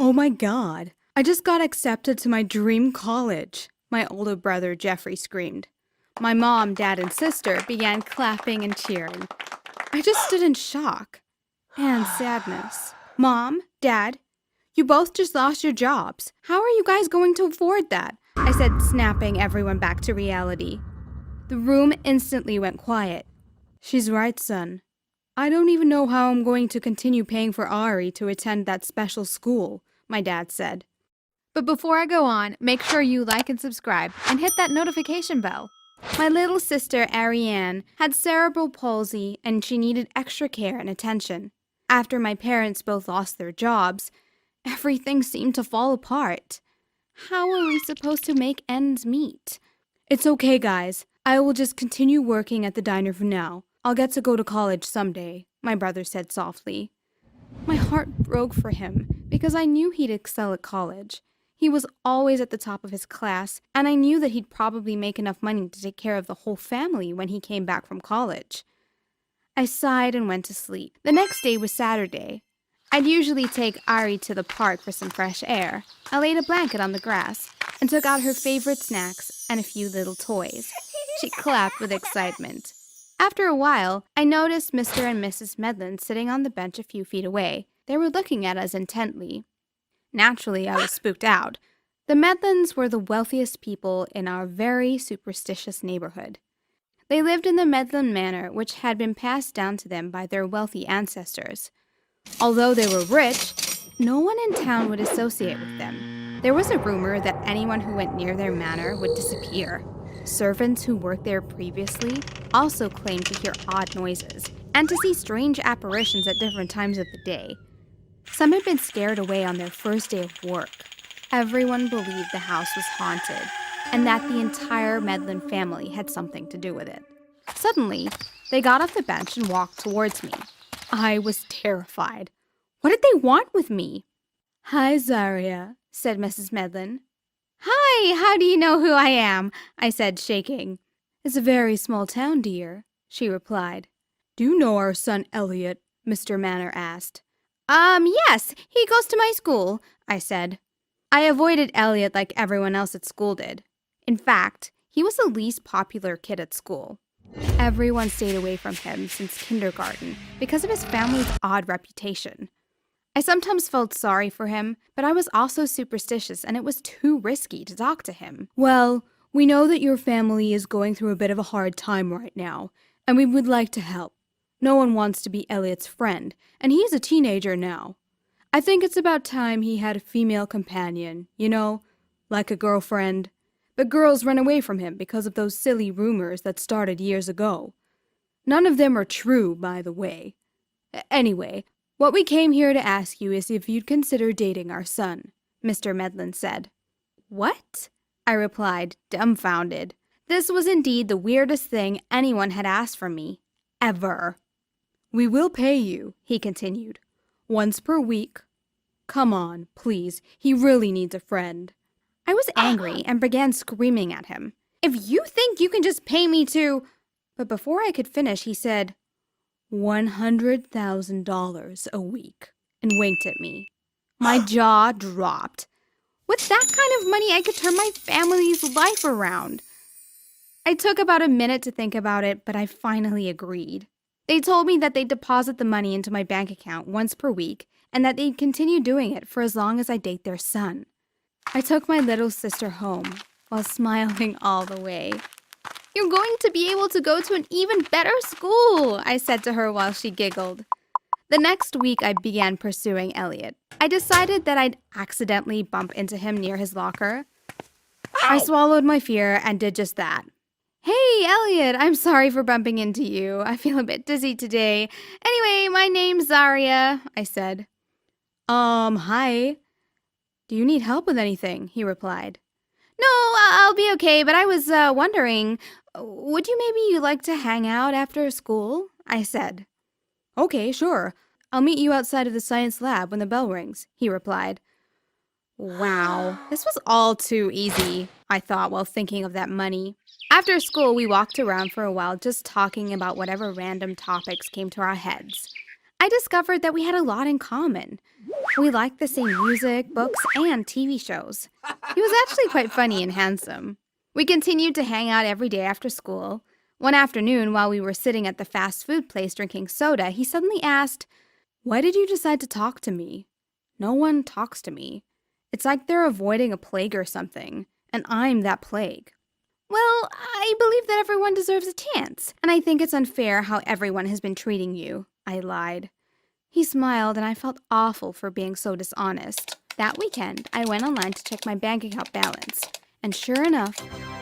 "Oh my God, I just got accepted to my dream college," my older brother Jeffrey screamed. My mom, dad, and sister began clapping and cheering. I just stood in shock and sadness. "Mom, Dad, you both just lost your jobs. How are you guys going to afford that?" I said, snapping everyone back to reality. The room instantly went quiet. "She's right, son. I don't even know how I'm going to continue paying for Ari to attend that special school," my dad said. But before I go on, make sure you like and subscribe and hit that notification bell. My little sister, Ariane, had cerebral palsy and she needed extra care and attention. After my parents both lost their jobs, everything seemed to fall apart. How are we supposed to make ends meet? "It's okay, guys. I will just continue working at the diner for now. I'll get to go to college someday," my brother said softly. My heart broke for him because I knew he'd excel at college. He was always at the top of his class, and I knew that he'd probably make enough money to take care of the whole family when he came back from college. I sighed and went to sleep. The next day was Saturday. I'd usually take Ari to the park for some fresh air. I laid a blanket on the grass and took out her favorite snacks and a few little toys. She clapped with excitement. After a while, I noticed Mr. and Mrs. Medlin sitting on the bench a few feet away. They were looking at us intently. Naturally, I was spooked out. The Medlins were the wealthiest people in our very superstitious neighborhood. They lived in the Medlin Manor, which had been passed down to them by their wealthy ancestors. Although they were rich, no one in town would associate with them. There was a rumor that anyone who went near their manor would disappear. Servants who worked there previously also claimed to hear odd noises and to see strange apparitions at different times of the day. Some had been scared away on their first day of work. Everyone believed the house was haunted and that the entire Medlin family had something to do with it. Suddenly, they got off the bench and walked towards me. I was terrified. What did they want with me? "Hi, Zaria," said Mrs. Medlin. "Hi, how do you know who I am?" I said, shaking. "It's a very small town, dear," she replied. "Do you know our son Elliot?" Mr. Manor asked. Yes, he goes to my school," I said. I avoided Elliot like everyone else at school did. In fact, he was the least popular kid at school. Everyone stayed away from him since kindergarten because of his family's odd reputation. I sometimes felt sorry for him, but I was also superstitious and it was too risky to talk to him. "Well, we know that your family is going through a bit of a hard time right now, and we would like to help. No one wants to be Elliot's friend, and he's a teenager now. I think it's about time he had a female companion, like a girlfriend. But girls run away from him because of those silly rumors that started years ago. None of them are true, by the way. Anyway, what we came here to ask you is if you'd consider dating our son," Mr. Medlin said. "What?" I replied, dumbfounded. This was indeed the weirdest thing anyone had asked from me, ever. "We will pay you," he continued, "once per week. Come on, please, he really needs a friend." I was angry and began screaming at him. "If you think you can just pay me to—" But before I could finish, he said, $100,000 a week, and winked at me. My jaw dropped. With that kind of money, I could turn my family's life around. I took about a minute to think about it, but I finally agreed. They told me that they'd deposit the money into my bank account once per week and that they'd continue doing it for as long as I date their son. I took my little sister home while smiling all the way. "You're going to be able to go to an even better school," I said to her while she giggled. The next week, I began pursuing Elliot. I decided that I'd accidentally bump into him near his locker. I swallowed my fear and did just that. "Hey, Elliot, I'm sorry for bumping into you. I feel a bit dizzy today. Anyway, my name's Zaria," I said. Hi. Do you need help with anything?" he replied. "No, I'll be okay, but I was wondering, would you maybe like to hang out after school?" I said. "Okay, sure. I'll meet you outside of the science lab when the bell rings," he replied. Wow, this was all too easy, I thought while thinking of that money. After school, we walked around for a while just talking about whatever random topics came to our heads. I discovered that we had a lot in common. We liked the same music, books, and TV shows. He was actually quite funny and handsome. We continued to hang out every day after school. One afternoon, while we were sitting at the fast food place drinking soda, he suddenly asked, "Why did you decide to talk to me? No one talks to me. It's like they're avoiding a plague or something, and I'm that plague." "Well, I believe that everyone deserves a chance, and I think it's unfair how everyone has been treating you," I lied. He smiled, and I felt awful for being so dishonest. That weekend, I went online to check my bank account balance, and sure enough,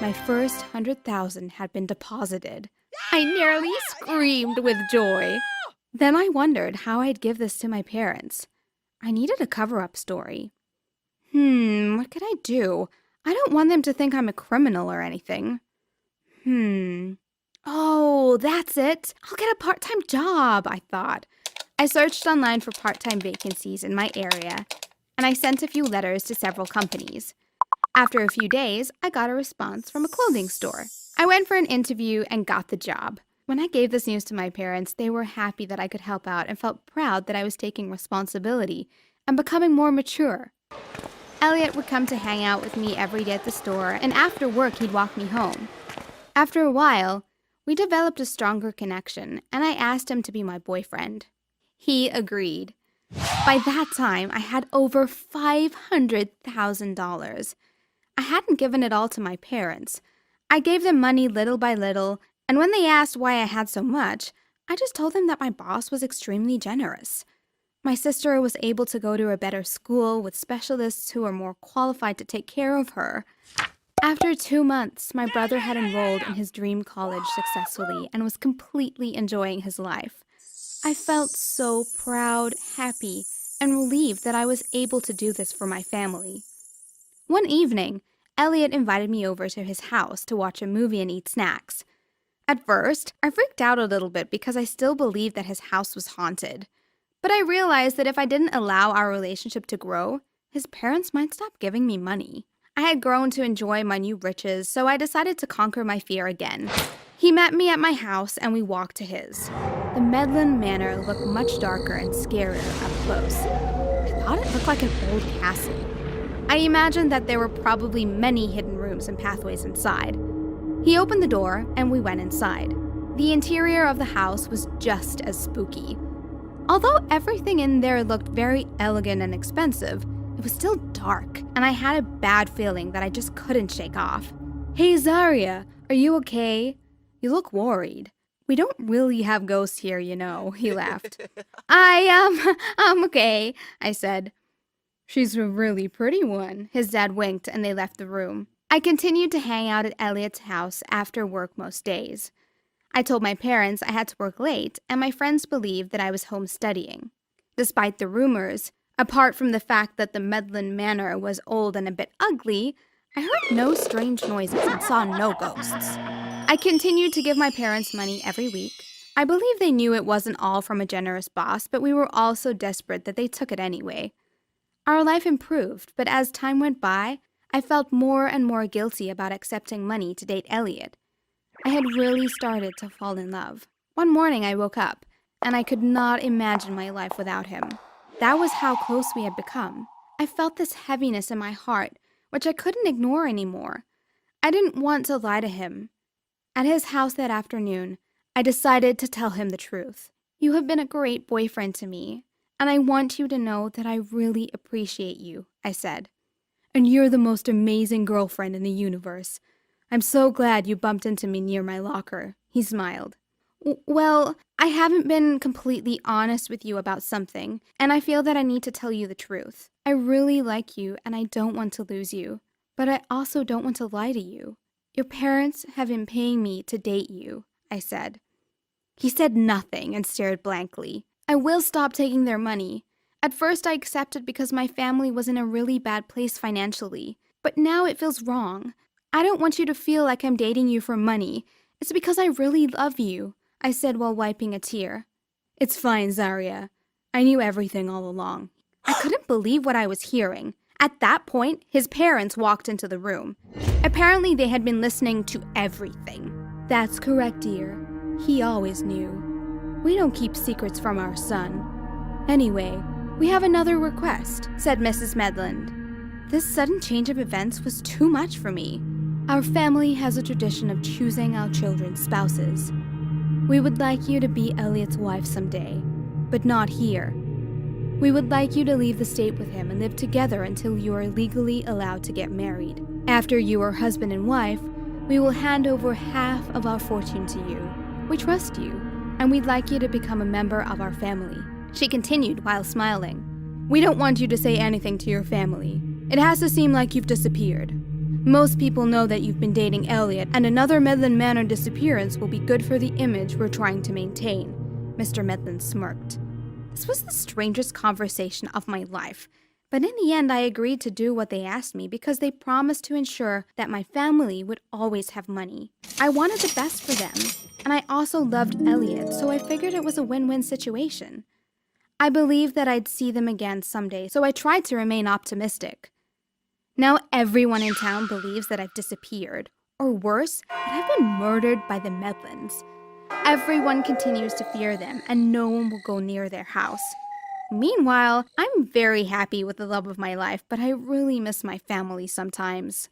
my first 100,000 had been deposited. I nearly screamed with joy. Then I wondered how I'd give this to my parents. I needed a cover-up story. What could I do? I don't want them to think I'm a criminal or anything. Oh, that's it. I'll get a part-time job, I thought. I searched online for part-time vacancies in my area, and I sent a few letters to several companies. After a few days, I got a response from a clothing store. I went for an interview and got the job. When I gave this news to my parents, they were happy that I could help out and felt proud that I was taking responsibility and becoming more mature. Elliot would come to hang out with me every day at the store, and after work, he'd walk me home. After a while, we developed a stronger connection, and I asked him to be my boyfriend. He agreed. By that time, I had over $500,000. I hadn't given it all to my parents. I gave them money little by little, and when they asked why I had so much, I just told them that my boss was extremely generous. My sister was able to go to a better school with specialists who were more qualified to take care of her. After 2 months, my brother had enrolled in his dream college successfully and was completely enjoying his life. I felt so proud, happy, and relieved that I was able to do this for my family. One evening, Elliot invited me over to his house to watch a movie and eat snacks. At first, I freaked out a little bit because I still believed that his house was haunted. But I realized that if I didn't allow our relationship to grow, his parents might stop giving me money. I had grown to enjoy my new riches, so I decided to conquer my fear again. He met me at my house and we walked to his. The Medlin Manor looked much darker and scarier up close. I thought it looked like an old castle. I imagined that there were probably many hidden rooms and pathways inside. He opened the door and we went inside. The interior of the house was just as spooky. Although everything in there looked very elegant and expensive, it was still dark, and I had a bad feeling that I just couldn't shake off. "Hey, Zaria, are you okay? You look worried." "We don't really have ghosts here, you know," he laughed. I'm okay," I said. "She's a really pretty one." His dad winked, and they left the room. I continued to hang out at Elliot's house after work most days. I told my parents I had to work late, and my friends believed that I was home studying. Despite the rumors, apart from the fact that the Medlin Manor was old and a bit ugly, I heard no strange noises and saw no ghosts. I continued to give my parents money every week. I believe they knew it wasn't all from a generous boss, but we were all so desperate that they took it anyway. Our life improved, but as time went by, I felt more and more guilty about accepting money to date Elliot. I had really started to fall in love. One morning I woke up, and I could not imagine my life without him. That was how close we had become. I felt this heaviness in my heart, which I couldn't ignore anymore. I didn't want to lie to him. At his house that afternoon, I decided to tell him the truth. "You have been a great boyfriend to me, and I want you to know that I really appreciate you," I said. "And you're the most amazing girlfriend in the universe. I'm so glad you bumped into me near my locker," he smiled. Well, I haven't been completely honest with you about something, and I feel that I need to tell you the truth. I really like you, and I don't want to lose you, but I also don't want to lie to you. Your parents have been paying me to date you," I said. He said nothing and stared blankly. "I will stop taking their money. At first I accepted because my family was in a really bad place financially, but now it feels wrong. I don't want you to feel like I'm dating you for money. It's because I really love you," I said while wiping a tear. "It's fine, Zaria. I knew everything all along." I couldn't believe what I was hearing. At that point, his parents walked into the room. Apparently, they had been listening to everything. "That's correct, dear. He always knew." We don't keep secrets from our son. Anyway, we have another request, said Mrs. Medland. This sudden change of events was too much for me. Our family has a tradition of choosing our children's spouses. We would like you to be Elliot's wife someday, but not here. We would like you to leave the state with him and live together until you are legally allowed to get married. After you are husband and wife, we will hand over half of our fortune to you. We trust you, and we'd like you to become a member of our family. She continued while smiling. We don't want you to say anything to your family. It has to seem like you've disappeared. Most people know that you've been dating Elliot, and another Medland Manor disappearance will be good for the image we're trying to maintain. Mr. Medland smirked. This was the strangest conversation of my life, but in the end I agreed to do what they asked me because they promised to ensure that my family would always have money. I wanted the best for them, and I also loved Elliot, so I figured it was a win-win situation. I believed that I'd see them again someday, so I tried to remain optimistic. Now everyone in town believes that I've disappeared, or worse, that I've been murdered by the Medlands. Everyone continues to fear them, and no one will go near their house. Meanwhile, I'm very happy with the love of my life, but I really miss my family sometimes.